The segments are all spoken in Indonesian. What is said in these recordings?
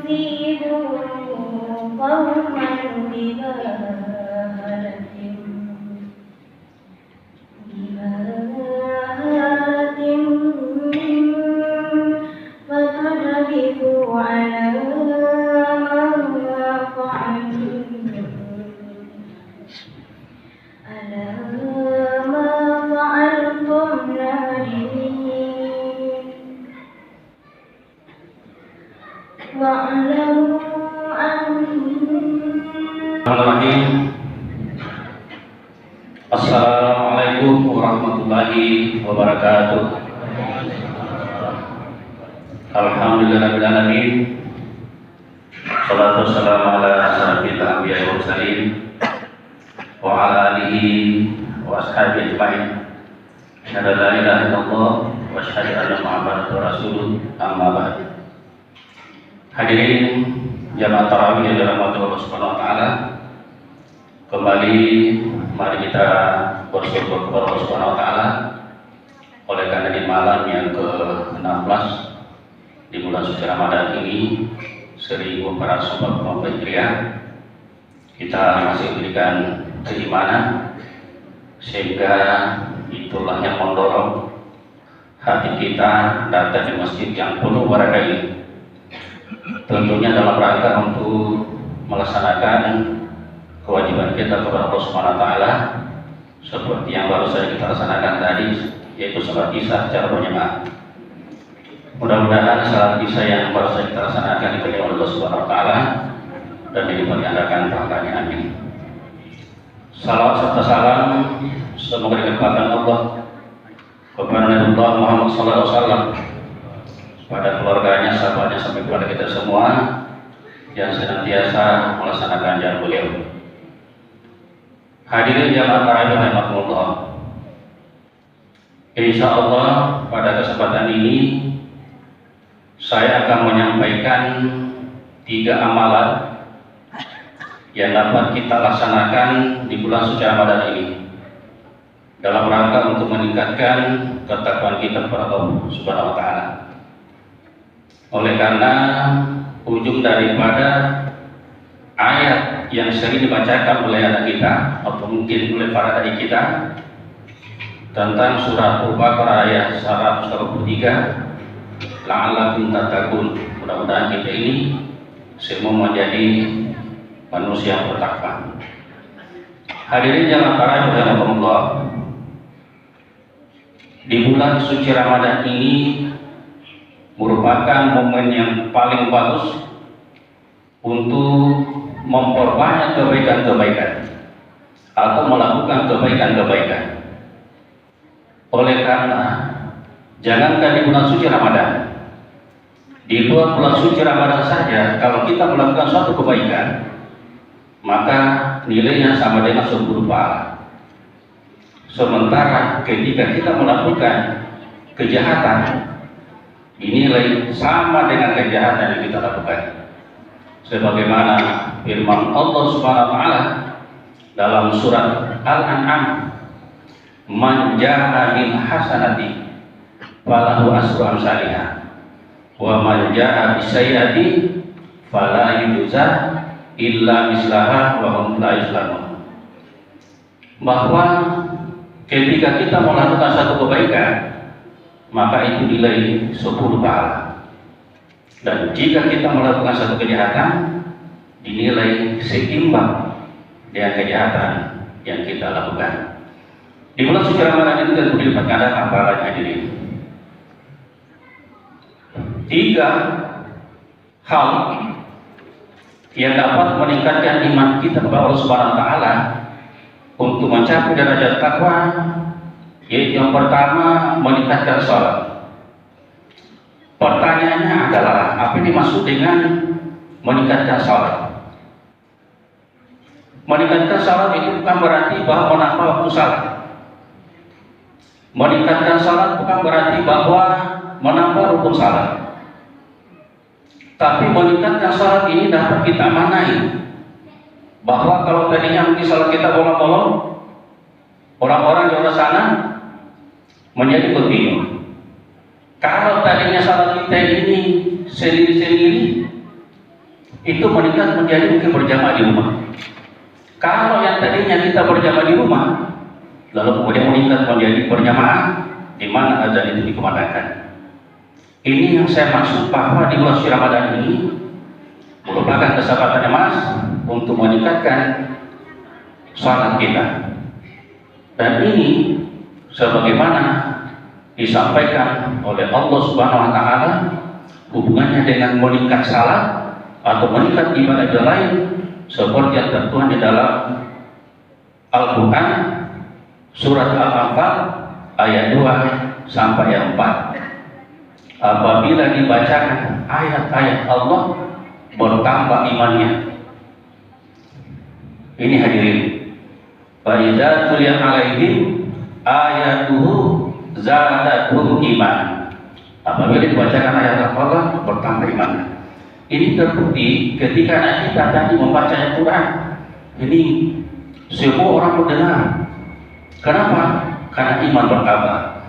تصيبوا قوما بجهالة فتدركوا على ما فعلتم نادمين واعلموا Bismillahirrahmanirrahim. Assalamualaikum warahmatullahi wabarakatuh. Alhamdulillahirabbil alamin. Shalatu wassalamu ala asyrafil anbiya'i wal mursalin wa ala alihi wa ashabihi ajma'in. Asyhadu an la ilaha illallah wa asyhadu anna Muhammadar rasulullah. Amma ba'd. Hadirin jamaah tarawih yang dirahmati Allah Subhanahu wa taala, kembali mari kita bersyukur kepada Allah Subhanahu wa taala oleh karena di malam yang ke-16 di bulan suci Ramadan ini 1444 Hijriah kita masih diberikan keimanan, sehingga itulah yang mendorong hati kita datang di masjid yang penuh barakah ini, tentunya dalam rangka untuk melaksanakan kewajiban kita kepada Allah Subhanahu wa taala seperti yang baru saja kita laksanakan tadi, yaitu salat Isya secara berjamaah. Mudah-mudahan salat Isya yang baru saja kita laksanakan diterima oleh Allah Subhanahu wa taala dan dilipat gandakan pahalanya, amin. Salawat serta salam semoga dilimpahkan Allah kepada Nabi Muhammad SAW, pada keluarganya, sahabatnya, sampai kepada kita semua yang senantiasa melaksanakan jalan beliau. Hadirin jamaah tarawih rahimakumullah. Insyaallah pada kesempatan ini saya akan menyampaikan 3 amalan yang dapat kita laksanakan di bulan suci Ramadan ini dalam rangka untuk meningkatkan ketakwaan kita kepada Allah Subhanahu wa taala. Oleh karena ujung daripada ayat yang sering dibacakan oleh anak kita atau mungkin oleh para adik kita tentang surat Al-Baqarah ayat 133, la'allakum tattaqun, mudah-mudahan kita ini semua menjadi manusia yang bertakwa. Hadirin jamaah tarawih rahimakumullah, di bulan suci Ramadan ini merupakan momen yang paling bagus untuk memperbanyak kebaikan-kebaikan atau melakukan kebaikan-kebaikan. Oleh karena jangankan di bulan suci Ramadan, di luar bulan suci Ramadan saja kalau kita melakukan suatu kebaikan maka nilainya sama dengan 10 pahala. Sementara ketika kita melakukan kejahatan, dinilai sama dengan kejahatan yang kita lakukan. Sebagaimana firman Allah Subhanahu wa taala dalam surat Al-An'am, "Man jaa'a bil hasanati falahu asru amsalihha wa man jaa'a bis sayyi'ati fala yujza illa mislaha wa hum la yuzlamun." Bahwa ketika kita melakukan satu kebaikan maka itu nilai 10 pahala, dan jika kita melakukan satu kejahatan dinilai seimbang dengan kejahatan yang kita lakukan. Di bulan suci Ramadan itu tentu dilipat gandakan pahalanya. Jadi 3 hal yang dapat meningkatkan iman kita kepada Allah Subhanahu wa taala untuk mencapai derajat takwa, yaitu yang pertama meningkatkan sholat. Pertanyaannya adalah apa yang dimaksud dengan meningkatkan sholat? Meningkatkan sholat itu bukan berarti bahwa menambah waktu sholat. Meningkatkan sholat bukan berarti bahwa menambah rukun sholat. Tapi meningkatkan sholat ini dapat kita amanai, bahwa kalau tadinya mungkin sholat kita bolong-bolong, orang-orang di luar sana menjadi bingung. Kalau tadinya sholat kita ini sendiri-sendiri, itu meningkat menjadi mungkin berjamaah di rumah. Kalau yang tadinya kita berjamaah di rumah, lalu kemudian meningkat menjadi berjamaah di mana azan itu dikumandangkan. Ini yang saya maksud bahwa di bulan suci Ramadan ini merupakan kesempatan emas untuk meningkatkan salat kita. Dan ini sebagaimana disampaikan oleh Allah Subhanahu wa taala, hubungannya dengan meningkat salat atau meningkat ibadah lain seperti yang tertuang di dalam Al-Quran surat Al-Anfal ayat 2 sampai ayat 4. Apabila dibacakan ayat-ayat Allah, bertambah imannya. Ini hadirin, fa idza tuliyat alaihim ayatuhu zadatuhum iman. Apabila dibacakan ayat Allah, bertambah imannya. Ini terbukti ketika kita tadi membaca Al-Quran. Ini semua orang mendengar. Kenapa? Karena iman bertambah.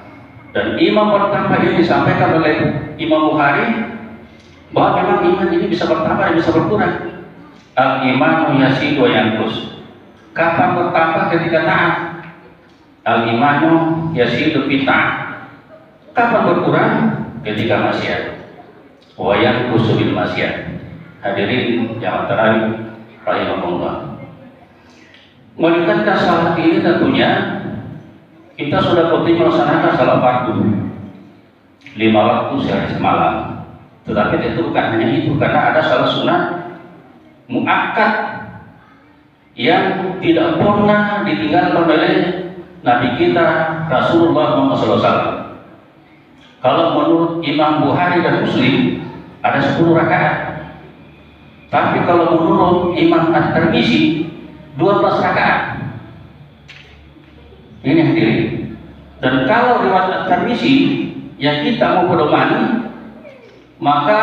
Dan iman bertambah ini disampaikan oleh Imam Bukhari bahwa memang iman ini bisa bertambah dan bisa berkurang. Al-imanu yazidu wa yanqus. Kapan bertambah? Ketika taat. Al-imanu yazidu fi ta'at. Kapan berkurang? Ketika maksiat. Wa yanqusu bil maksiat. Hadirin yang tarawih rahimahullah. Meningkatkan salat ini tentunya kita sudah penting melaksanakan salat fardu 5 waktu sehari semalam. Tetapi itu bukan hanya itu, karena ada salat sunat muakkad yang tidak pernah ditinggalkan oleh Nabi kita Rasulullah Muhammad SAW. Kalau menurut Imam Bukhari dan Muslim ada 10 rakaat. Tapi kalau menurut Imam At-Tirmizi 12 rakaat. Ini hadirin. Dan kalau riwayat At-Tirmizi yang kita mau pedomani, maka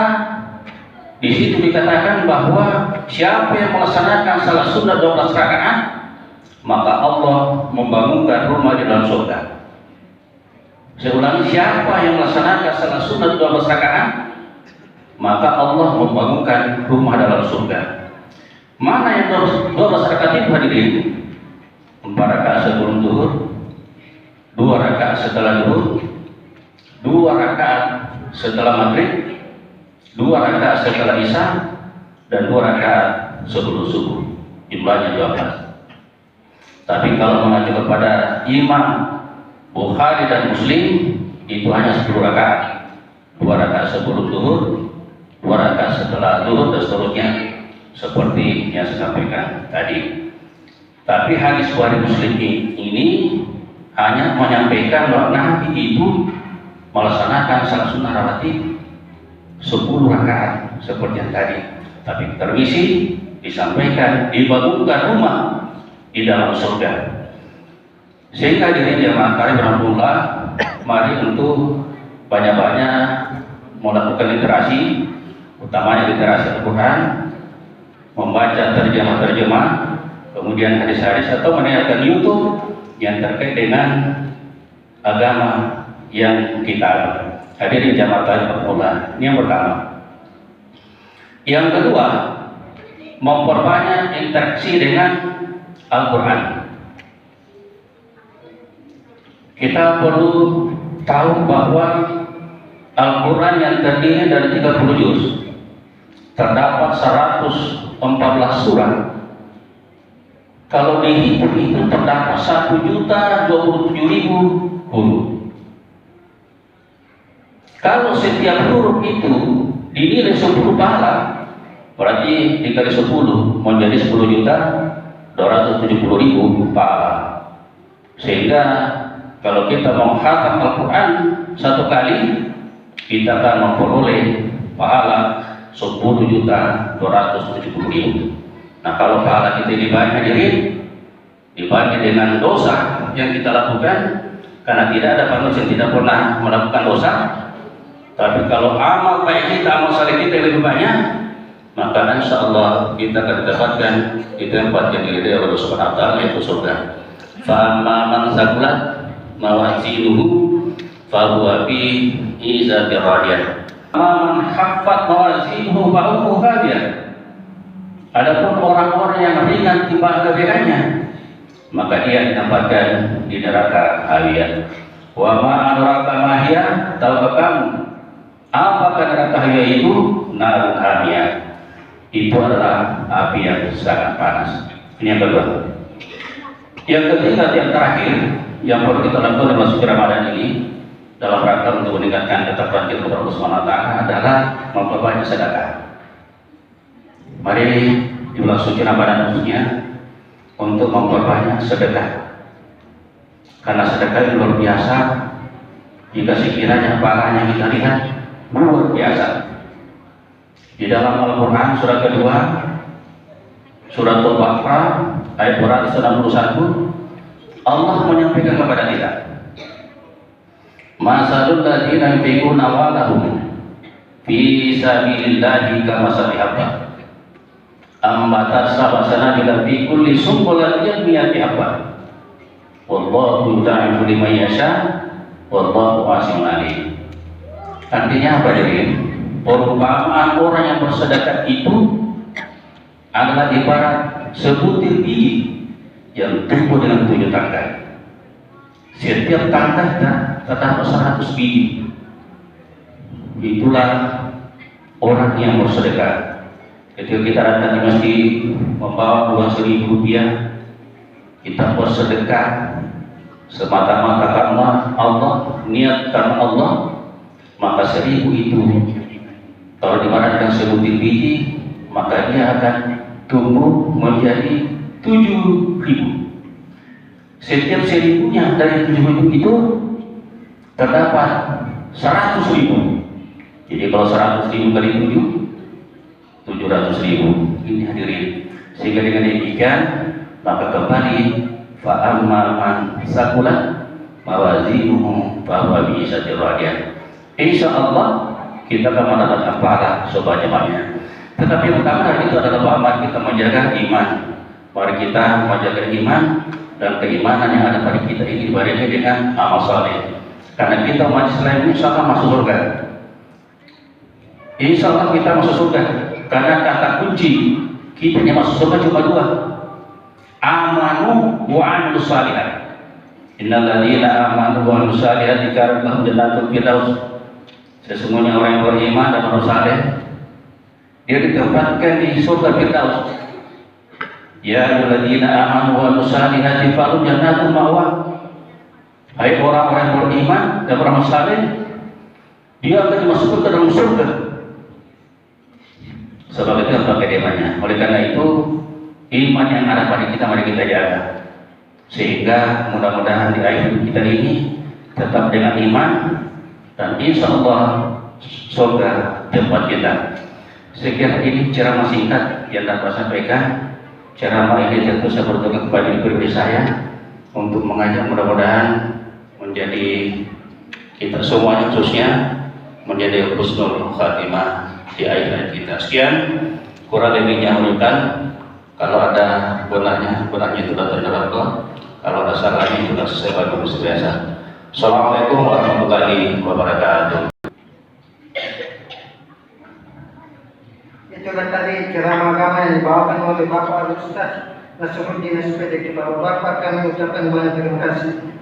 di situ dikatakan bahwa siapa yang melaksanakan salat sunat 12 rakaat, maka Allah membangunkan rumah di dalam surga. Saya ulangi, siapa yang melaksanakan salat sunat 12 rakaat, maka Allah membangunkan rumah dalam surga. Mana yang 12 rakaat itu hadirin? 4 rakaat sebelum zuhur, 2 rakaat setelah zuhur, 2 rakaat setelah maghrib, 2 rakaat setelah isya, dan 2 rakaat sebelum subuh. Jumlahnya 12. Tapi kalau mengacu kepada Imam Bukhari dan Muslim, itu hanya 10 rakaat. 2 rakaat sebelum zuhur, 2 rakaat setelah zuhur, dan seterusnya seperti yang saya sampaikan tadi. Tapi hadis Bukhari Muslim ini hanya menyampaikan bahwa Nabi itu melaksanakan salat sunnah rawatib 10 rakaat seperti yang tadi. Tapi Tirmizi disampaikan dibangunkan rumah di dalam surga. Sehingga diri jamaah kali berhamdulillah, mari untuk banyak-banyak melakukan literasi, utamanya literasi Al-Quran, membaca terjemah-terjemah, kemudian hadis-hadis atau mendengarkan YouTube yang terkait dengan agama yang kita hadirin jamaah kali berhamdulillah. Ini yang pertama. Yang kedua, memperbanyak interaksi dengan Al-Quran. Kita perlu tahu bahwa Al-Quran yang terdiri dari 30 juz, terdapat 114 surat. Kalau dihitung itu terdapat 1.027.000 huruf. Kalau setiap huruf itu dinilai 10 pahala, berarti dikali 10 menjadi 10.270.000 pahala. Sehingga kalau kita mau khatam Al-Quran 1 kali, kita akan memperoleh pahala 10.270.000. Nah, kalau pahala kita dibagi dengan dosa yang kita lakukan, karena tidak ada manusia yang tidak pernah melakukan dosa. Tapi kalau amal baik kita, amal saleh kita lebih banyak, maka insya Allah kita akan dapatkan di tempat yang diridai oleh Allah Subhanahu wa taala, yaitu surga. Fa amma man saqulat mawazinuhu fa huwa fi izatir radiyah. Man khaffat mawazinuhu fa ummuhu hadiyah. Adapun orang-orang yang ringan timbangan kebaikannya, maka dia ditempatkan di neraka hawiyah. Wa ma adraka ma hiya, tahukah kamu apakah neraka hawiyah itu? Narun hamiyah, itu adalah api yang sangat panas. Ini yang kedua. Yang ketiga, yang terakhir yang perlu kita lakukan dalam suci Ramadan ini dalam rangka untuk meningkatkan ketakwaan kita kepada Allah Subhanahu wa taala adalah memperbanyak sedekah. Mari di bulan suci Ramadan khususnya untuk memperbanyak sedekah, karena sedekah itu luar biasa. Jika sekiranya pahalanya kita lihat luar biasa. Di dalam Al-Quran surat kedua, surat Al-Baqarah ayat 261, Allah menyampaikan kepada kita, masalul ladzina yunfiquna amwalahum fi sabilillahi kamasali habba ambatat sab'a sanabila fi kulli sunbulatin mi'ati habba wallahu yud'ifu liman yasha wallahu wasi'un alim. Artinya apa jadi? Perumpamaan orang yang bersedekah itu adalah ibarat sebutir biji yang tumbuh dengan 7 tangkai. Setiap tangkai terdapat 100 biji. Itulah orang yang bersedekah. Ketika kita datang di masjid membawa uang Rp1.000, kita bersedekah semata-mata karena Allah, niat karena Allah, maka 1.000 itu kalau dimakankan sebutir biji, maka dia akan tumbuh menjadi 7.000. Setiap 1.000-nya dari 7.000 itu terdapat 100.000. Jadi kalau 100.000 kali 7, 700.000. Ini hadirin. Sehingga dengan demikian maka kembali fa'amma man saqulat mawazinuhu fahuwa fi 'ishatin radiyah. Insyaallah kita akan mendapatkan pahala sebanyak-banyaknya. Tetapi yang utama itu adalah bahwa kita menjaga iman. Mari kita menjaga iman, dan keimanan yang ada pada kita ini dibarengi dengan amal saleh. Karena kita umat Islam ini insya Allah masuk surga. Insya Allah kita masuk surga. Karena kata kunci kita yang masuk surga cuma 2. Amanu wa amilus shalihat. Innal ladzina amanu wa amilus shalihat kanat lahum jannatul firdaus. Sesungguhnya orang yang beriman dan beramal saleh, dia ditempatkan di surga Firdaus. Ya ayyuhalladzina amanu wa amilus shalihati falahum jannatul ma'wa. Hai orang-orang yang beriman dan beramal saleh, dia akan dimasukkan ke dalam surga. Sebab itu apa kediamannya. Oleh karena itu, iman yang ada pada kita mari kita jaga. Sehingga mudah-mudahan di akhir kita ini tetap dengan iman, dan insya Allah surga tempat kita. Sekian ini ceramah singkat yang dapat saya sampaikan. Ceramah ini tentu saya berdoa kepada pribadi saya untuk mengajak mudah-mudahan menjadi kita semuanya khususnya menjadi husnul khatimah di akhir kita. Sekian, kurang lebihnya menunjukkan. Kalau ada benarnya itu sudah terjawab. Kalau ada salahnya sudah sesuai dengan biasa. Assalamualaikum warahmatullahi wabarakatuh. Itulah tadi ceramah agama yang dibawakan oleh Bapak Ustaz Nasruddin SPD. Bapak kami ucapkan banyak terima kasih.